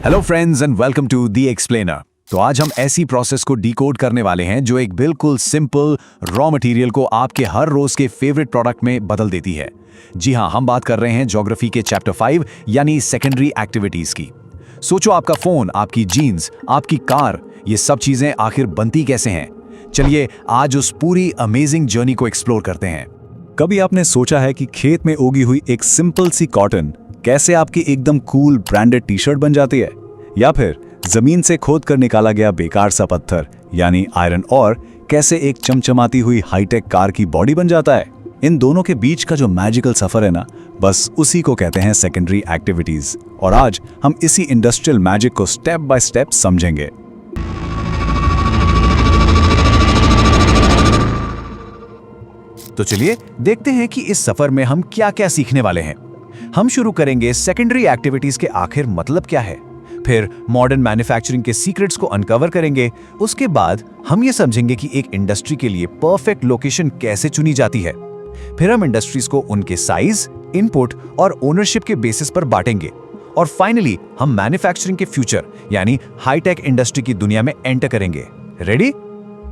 Hello friends and welcome to the explainer. तो आज हम ऐसी प्रोसेस को डिकोड करने वाले हैं जो एक बिल्कुल सिंपल रॉ मटेरियल को आपके हर रोज के फेवरेट प्रोडक्ट में बदल देती है। जी हाँ, हम बात कर रहे हैं ज्योग्राफी के चैप्टर 5 यानी सेकेंडरी एक्टिविटीज की। सोचो आपका फोन, आपकी जीन्स, आपकी कार, ये सब चीजें आखिर बनती कैसे हैं? चलिए आज उस पूरी अमेजिंग जर्नी को एक्सप्लोर करते हैं। कभी आपने सोचा है कि खेत में उगी हुई एक सिंपल सी कॉटन कैसे आपकी एकदम कूल ब्रांडेड टी शर्ट बन जाती है? या फिर जमीन से खोद कर निकाला गया बेकार सा पत्थर यानी आयरन और कैसे एक चमचमाती हुई हाईटेक कार की बॉडी बन जाता है? इन दोनों के बीच का जो मैजिकल सफर है ना, बस उसी को कहते हैं सेकेंडरी एक्टिविटीज। और आज हम इसी इंडस्ट्रियल मैजिक को स्टेप बाय स्टेप समझेंगे। तो चलिए देखते हैं कि इस सफर में हम क्या क्या सीखने वाले हैं। हम शुरू करेंगे सेकेंडरी एक्टिविटीज के आखिर मतलब क्या है, फिर मॉडर्न मैन्युफैक्चरिंग के सीक्रेट्स को अनकवर करेंगे। उसके बाद हम ये समझेंगे कि एक इंडस्ट्री के लिए परफेक्ट लोकेशन कैसे चुनी जाती है। फिर हम इंडस्ट्रीज को उनके साइज, इनपुट और ओनरशिप के बेसिस पर बांटेंगे। और फाइनली हम मैन्युफैक्चरिंग के फ्यूचर यानी हाईटेक इंडस्ट्री की दुनिया में एंटर करेंगे। रेडी?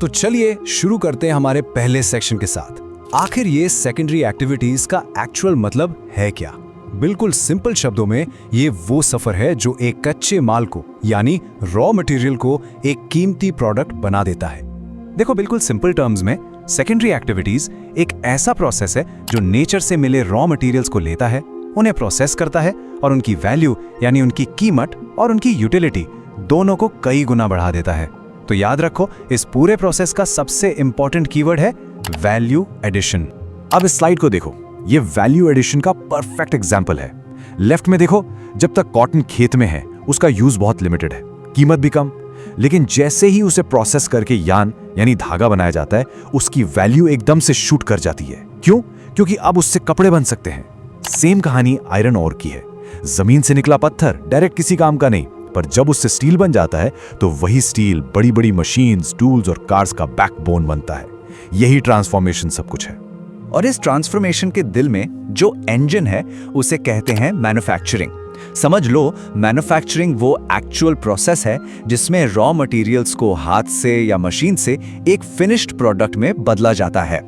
तो चलिए शुरू करते हैं हमारे पहले सेक्शन के साथ। आखिर ये सेकेंडरी एक्टिविटीज का एक्चुअल मतलब है क्या? बिल्कुल सिंपल शब्दों में ये वो सफर है जो एक कच्चे माल को यानी रॉ मटेरियल को एक कीमती प्रोडक्ट बना देता है। देखो, बिल्कुल सिंपल टर्म्स में सेकेंडरी एक्टिविटीज एक ऐसा प्रोसेस है जो नेचर से मिले रॉ मटेरियल्स को लेता है, उन्हें प्रोसेस करता है और उनकी वैल्यू यानी उनकी कीमत और उनकी यूटिलिटी दोनों को कई गुना बढ़ा देता है। तो याद रखो, इस पूरे प्रोसेस का सबसे इंपॉर्टेंट कीवर्ड है वैल्यू एडिशन। अब इस स्लाइड को देखो, ये वैल्यू एडिशन का परफेक्ट एग्जांपल है। लेफ्ट में देखो, जब तक कॉटन खेत में है उसका यूज बहुत लिमिटेड है, कीमत भी कम। लेकिन जैसे ही उसे प्रोसेस करके यान यानी धागा बनाया जाता है, उसकी वैल्यू एकदम से शूट कर जाती है। क्यों? क्योंकि अब उससे कपड़े बन सकते हैं। सेम कहानी आयरन ओर की है। जमीन से निकला पत्थर डायरेक्ट किसी काम का नहीं, पर जब उससे स्टील बन जाता है तो वही स्टील बड़ी बड़ी मशीन्स, टूल्स और कार्स का बैकबोन बनता है। यही ट्रांसफॉर्मेशन सब कुछ है। और इस ट्रांसफॉर्मेशन के दिल में जो इंजन है उसे कहते हैं मैन्युफैक्चरिंग। समझ लो, मैन्युफैक्चरिंग वो एक्चुअल प्रोसेस है जिसमें रॉ मटेरियल्स को हाथ से या मशीन से एक फिनिश्ड प्रोडक्ट में बदला जाता है।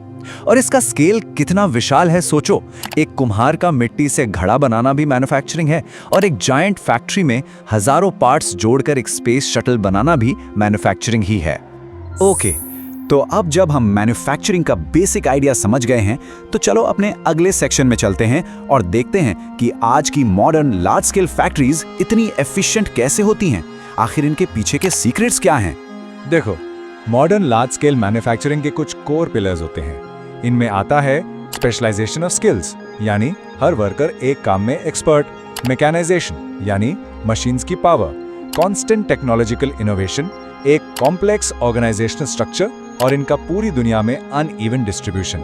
और इसका स्केल कितना विशाल है सोचो। एक कुम्हार का मिट्टी से घड़ा बनाना भी मैन्युफैक्चरिंग है, और एक जायंट फैक्ट्री में हजारों पार्ट्स जोड़कर एक स्पेस शटल बनाना भी मैन्युफैक्चरिंग ही है। ओके, तो अब जब हम मैन्युफैक्चरिंग का बेसिक आइडिया समझ गए हैं, तो चलो अपने अगले सेक्शन में चलते हैं और देखते हैं कि आज की मॉडर्न लार्ज स्केल फैक्ट्रीज इतनी एफिशिएंट कैसे होती हैं। आखिर इनके पीछे के सीक्रेट्स क्या हैं? देखो, मॉडर्न लार्ज स्केल मैन्युफैक्चरिंग के कुछ कोर पिलर्स होते हैं। इनमें आता है स्पेशलाइजेशन ऑफ स्किल्स, यानी हर वर्कर एक काम में एक्सपर्ट, मैकेनाइजेशन यानी मशीन्स की पावर, कांस्टेंट टेक्नोलॉजिकल इनोवेशन, एक कॉम्प्लेक्स ऑर्गेनाइजेशनल स्ट्रक्चर और इनका पूरी दुनिया में अनइवन डिस्ट्रीब्यूशन।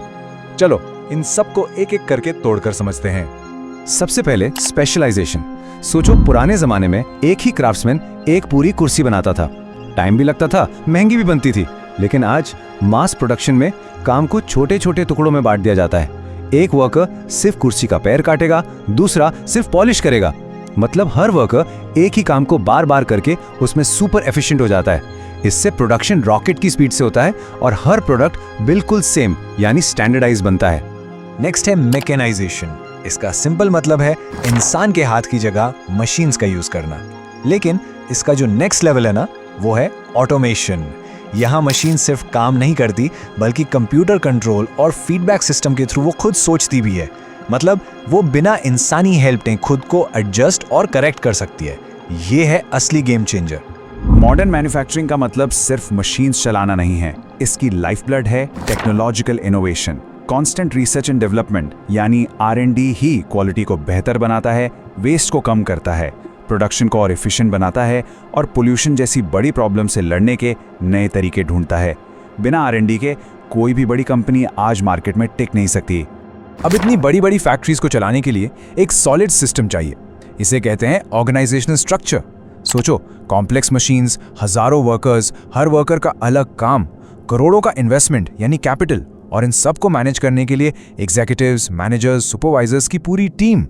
चलो इन सबको एक एक करके तोड़कर समझते हैं। सबसे पहले स्पेशलाइजेशन। सोचो, पुराने जमाने में एक ही क्राफ्ट्समैन एक पूरी कुर्सी बनाता था। टाइम भी लगता था, महंगी भी बनती थी। लेकिन आज मास प्रोडक्शन में काम को छोटे छोटे टुकड़ों में बांट दिया जाता है। एक वर्कर सिर्फ कुर्सी का पैर काटेगा, दूसरा सिर्फ पॉलिश करेगा। मतलब हर वर्कर एक ही काम को बार बार करके उसमें सुपर एफिशिएंट हो जाता है। इससे प्रोडक्शन रॉकेट की स्पीड से होता है और हर प्रोडक्ट बिल्कुल सेम यानी स्टैंडर्डाइज बनता है। नेक्स्ट है मैकेनाइजेशन। इसका सिंपल मतलब है इंसान के हाथ की जगह मशीन्स का यूज करना। लेकिन इसका जो नेक्स्ट लेवल है ना, वो है ऑटोमेशन। यहाँ मशीन सिर्फ काम नहीं करती, बल्कि कंप्यूटर कंट्रोल और फीडबैक सिस्टम के थ्रू वो खुद सोचती भी है। मतलब वो बिना इंसानी हेल्प ने खुद को एडजस्ट और करेक्ट कर सकती है। ये है असली गेम चेंजर। मॉडर्न मैन्युफैक्चरिंग का मतलब सिर्फ मशीन्स चलाना नहीं है, इसकी लाइफब्लड है technological innovation. Constant research and development यानी R&D ही क्वालिटी को बेहतर बनाता है, वेस्ट को कम करता है, प्रोडक्शन को और एफिशिएंट बनाता है और पोल्यूशन जैसी बड़ी प्रॉब्लम से लड़ने के नए तरीके ढूंढता है। बिना R&D के कोई भी बड़ी कंपनी आज मार्केट में टिक नहीं सकती। अब इतनी बड़ी बड़ी फैक्ट्रीज को चलाने के लिए एक सॉलिड सिस्टम चाहिए। इसे कहते हैं ऑर्गेनाइजेशनल स्ट्रक्चर। सोचो, कॉम्प्लेक्स मशीन्स, हजारों वर्कर्स, हर वर्कर का अलग काम, करोड़ों का इन्वेस्टमेंट यानी कैपिटल, और इन सब को मैनेज करने के लिए एग्जीक्यूटिव्स, मैनेजर्स, सुपरवाइजर्स की पूरी टीम।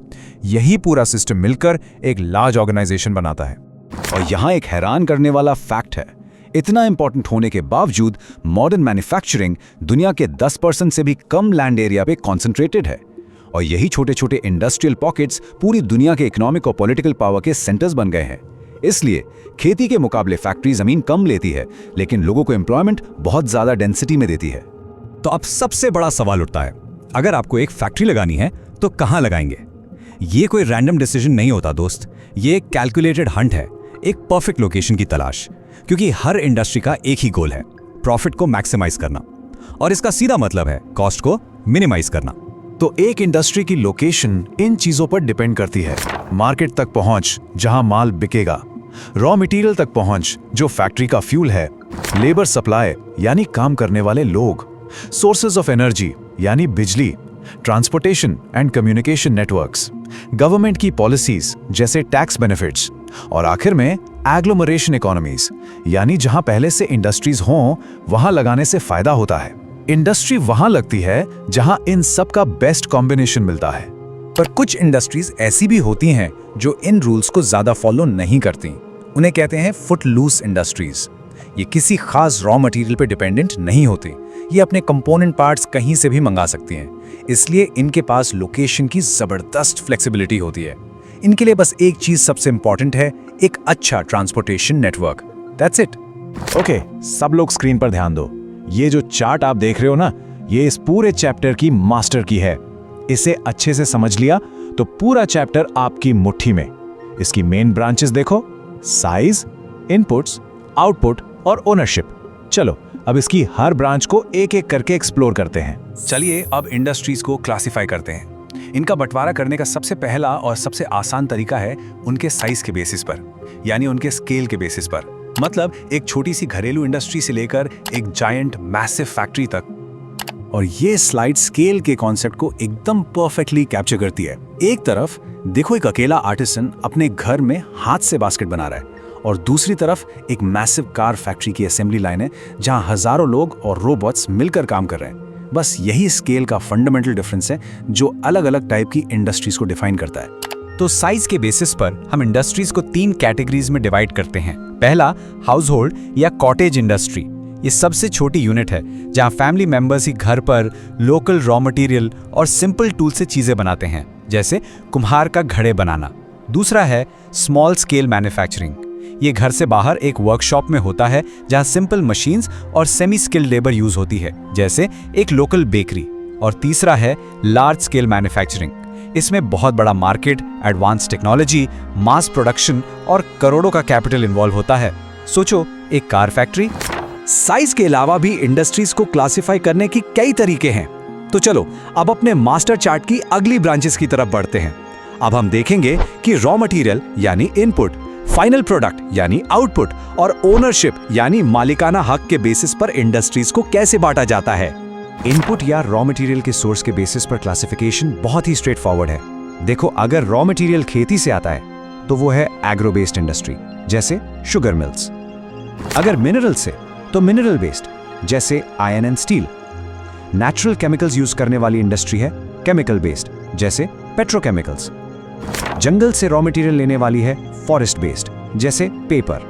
यही पूरा सिस्टम मिलकर एक लार्ज ऑर्गेनाइजेशन बनाता है। और यहाँ एक हैरान करने वाला फैक्ट है, इतना इंपॉर्टेंट होने के बावजूद मॉडर्न मैन्युफैक्चरिंग दुनिया के 10% से भी कम लैंड एरिया पे कॉन्सेंट्रेटेड है। और यही छोटे छोटे इंडस्ट्रियल पॉकेट्स पूरी दुनिया के इकोनॉमिक और पॉलिटिकल पावर के सेंटर्स बन गए हैं। इसलिए खेती के मुकाबले फैक्ट्री जमीन कम लेती है, लेकिन लोगों को एम्प्लॉयमेंट बहुत ज्यादा डेंसिटी में देती है। तो अब सबसे बड़ा सवाल उठता है, अगर आपको एक फैक्ट्री लगानी है तो कहां लगाएंगे? ये कोई रैंडम डिसीजन नहीं होता दोस्त, ये एक कैलकुलेटेड हंट है, एक परफेक्ट लोकेशन की तलाश। क्योंकि हर इंडस्ट्री का एक ही गोल है, प्रॉफिट को मैक्सिमाइज करना, और इसका सीधा मतलब है कॉस्ट को मिनिमाइज करना। तो एक इंडस्ट्री की लोकेशन इन चीजों पर डिपेंड करती है। मार्केट तक पहुंच, जहां माल बिकेगा, रॉ मटेरियल तक पहुंच, जो फैक्ट्री का फ्यूल है, लेबर सप्लाई यानी काम करने वाले लोग, सोर्सेज ऑफ एनर्जी यानी बिजली, transportation and communication networks, government की पॉलिसीज जैसे टैक्स बेनिफिट्स, और आखिर में एग्लोमरेशन इकोनॉमीज यानी जहां पहले से इंडस्ट्रीज हों वहां लगाने से फायदा होता है। इंडस्ट्री वहां लगती है जहां इन सब का बेस्ट कॉम्बिनेशन मिलता है। पर कुछ इंडस्ट्रीज ऐसी भी होती हैं जो इन रूल्स को ज्यादा फॉलो नहीं करती। उन्हें कहते हैं फुट लूज इंडस्ट्रीज। ये किसी खास रॉ मटेरियल पे डिपेंडेंट नहीं होती, ये अपने कंपोनेंट पार्ट्स कहीं से भी मंगा सकती हैं। इसलिए इनके पास लोकेशन की जबरदस्त फ्लेक्सिबिलिटी होती है। इनके लिए बस एक चीज सबसे इंपॉर्टेंट है, एक अच्छा transportation network. That's it. Okay, सब लोग स्क्रीन पर ध्यान दो। ये जो चार्ट आप देख रहे हो ना, ये इस पूरे चैप्टर की मास्टर की है। इसे अच्छे से समझ लिया तो पूरा चैप्टर आपकी मुट्ठी में। इसकी मेन ब्रांचेस देखो, साइज, इनपुट्स, आउटपुट और ओनरशिप। चलो अब इसकी हर ब्रांच को एक एक करके एक्सप्लोर करते हैं। चलिए अब इंडस्ट्रीज को क्लासिफाई करते हैं। इनका बंटवारा करने का सबसे पहला और सबसे आसान तरीका है उनके साइज के बेसिस पर, यानी उनके स्केल के बेसिस पर। मतलब एक छोटी सी घरेलू इंडस्ट्री से लेकर एक जायंट मैसिव फैक्ट्री तक। और ये स्लाइड स्केल के कॉन्सेप्ट को एकदम परफेक्टली कैप्चर करती है। एक तरफ देखो एक अकेला आर्टिसन अपने घर में हाथ से बास्केट बना रहा है, और दूसरी तरफ एक मैसिव कार फैक्ट्री की असेंबली लाइन है जहां हजारों लोग और रोबोट्स मिलकर काम कर रहे हैं। बस यही स्केल का फंडामेंटल डिफरेंस है जो अलग अलग टाइप की इंडस्ट्रीज को डिफाइन करता है। तो साइज के बेसिस पर हम इंडस्ट्रीज को 3 कैटेगरीज में डिवाइड करते हैं। पहला, हाउस होल्ड या कॉटेज इंडस्ट्री। ये सबसे छोटी यूनिट है जहां फैमिली मेंबर्स ही घर पर लोकल रॉ मटेरियल और सिंपल टूल से चीजें बनाते हैं, जैसे कुम्हार का घड़े बनाना। दूसरा है स्मॉल स्केल मैन्युफैक्चरिंग। ये घर से बाहर एक वर्कशॉप में होता है जहां सिंपल मशीन्स और सेमी स्किल्ड लेबर यूज होती है, जैसे एक लोकल बेकरी। और तीसरा है लार्ज स्केल मैन्युफैक्चरिंग। इसमें बहुत बड़ा market, advance technology, mass production और करोड़ों का कैपिटल इन्वॉल्व होता है। सोचो, एक कार फैक्ट्री। साइज के अलावा भी इंडस्ट्रीज को क्लासिफाई करने की कई तरीके हैं। तो चलो अब अपने मास्टर चार्ट की अगली ब्रांचेस की तरफ बढ़ते हैं। अब हम देखेंगे कि रॉ मटेरियल यानी इनपुट, फाइनल प्रोडक्ट यानी आउटपुट और ओनरशिप यानी मालिकाना हक के बेसिस पर इंडस्ट्रीज को कैसे बांटा जाता है। इनपुट या रॉ मटेरियल के सोर्स के बेसिस पर क्लासिफिकेशन बहुत ही स्ट्रेट फॉरवर्ड है। देखो, अगर रॉ मटेरियल खेती से आता है तो वो है एग्रो बेस्ड इंडस्ट्री, जैसे शुगर मिल्स। अगर मिनरल से तो मिनरल बेस्ड, जैसे iron and steel. Natural chemicals use करने वाली इंडस्ट्री है केमिकल बेस्ड, जैसे पेट्रोकेमिकल्स। जंगल से रॉ मटेरियल लेने वाली है फॉरेस्ट बेस्ड, जैसे पेपर।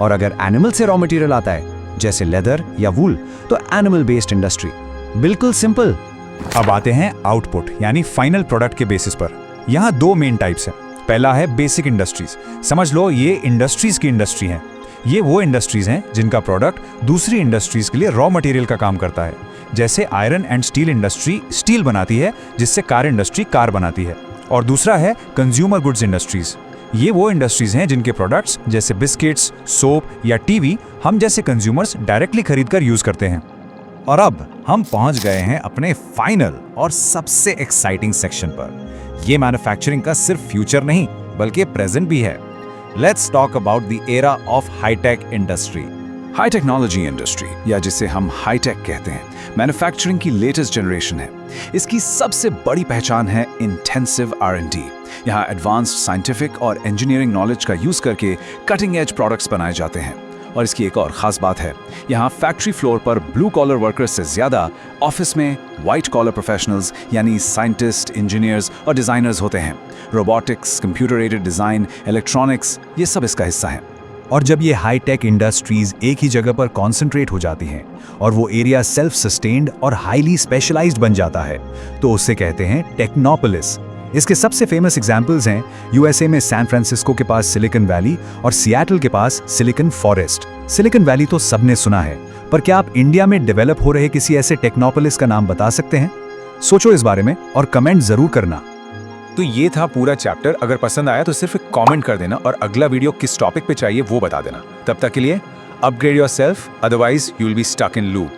और अगर एनिमल से रॉ मटेरियल आता है, जैसे लेदर या वूल, तो एनिमल बेस्ड इंडस्ट्री। बिल्कुल सिंपल। अब आते हैं आउटपुट यानी फाइनल प्रोडक्ट के बेसिस पर। यहाँ 2 मेन टाइप्स हैं। पहला है बेसिक इंडस्ट्रीज। समझ लो ये इंडस्ट्रीज की इंडस्ट्री है। ये वो इंडस्ट्रीज हैं जिनका प्रोडक्ट दूसरी इंडस्ट्रीज के लिए रॉ मटेरियल का काम करता है, जैसे iron and steel industry steel बनाती है, जिससे कार इंडस्ट्री कार बनाती है। और दूसरा है कंज्यूमर गुड्स इंडस्ट्रीज। ये वो इंडस्ट्रीज हैं जिनके प्रोडक्ट्स जैसे बिस्किट्स, सोप या टीवी हम जैसे कंज्यूमर्स डायरेक्टली खरीदकर यूज करते हैं। और अब हम पहुंच गए हैं अपने फाइनल और सबसे एक्साइटिंग सेक्शन पर। ये मैन्युफैक्चरिंग का सिर्फ फ्यूचर नहीं बल्कि प्रेजेंट भी है। Let's talk about the era of hitech industry. High technology industry, या जिसे हम हाईटेक कहते हैं, मैन्युफैक्चरिंग की लेटेस्ट जनरेशन है। इसकी सबसे बड़ी पहचान है इंटेंसिव R&D। यहाँ एडवांस्ड साइंटिफिक और इंजीनियरिंग नॉलेज का यूज करके कटिंग एज प्रोडक्ट्स बनाए जाते हैं। और इसकी एक और ख़ास बात है, यहाँ फैक्ट्री फ्लोर पर ब्लू कॉलर वर्कर्स से ज़्यादा ऑफिस में वाइट कॉलर प्रोफेशनल्स यानी साइंटिस्ट, इंजीनियर्स और डिज़ाइनर्स होते हैं। Robotics, computer aided design, electronics, ये सब इसका हिस्सा हैं। और जब ये हाई टेक इंडस्ट्रीज एक ही जगह पर कॉन्सेंट्रेट हो जाती हैं और वो एरिया सेल्फ सस्टेन्ड और हाईली स्पेशलाइज्ड बन जाता है, तो उसे कहते हैं टेक्नोपोलिस। इसके सबसे फेमस एग्जाम्पल्स हैं यूएसए में सैन फ्रांसिस्को के पास सिलिकॉन वैली और सिएटल के पास सिलिकॉन फॉरेस्ट। सिलिकॉन वैली तो सबने सुना है, पर क्या आप इंडिया में डेवलप हो रहे किसी ऐसे टेक्नोपोलिस का नाम बता सकते हैं? सोचो इस बारे में और कमेंट जरूर करना। तो ये था पूरा चैप्टर। अगर पसंद आया तो सिर्फ एक कमेंट कर देना और अगला वीडियो किस टॉपिक पे चाहिए वो बता देना। तब तक के लिए upgrade yourself, otherwise you will be stuck in loop.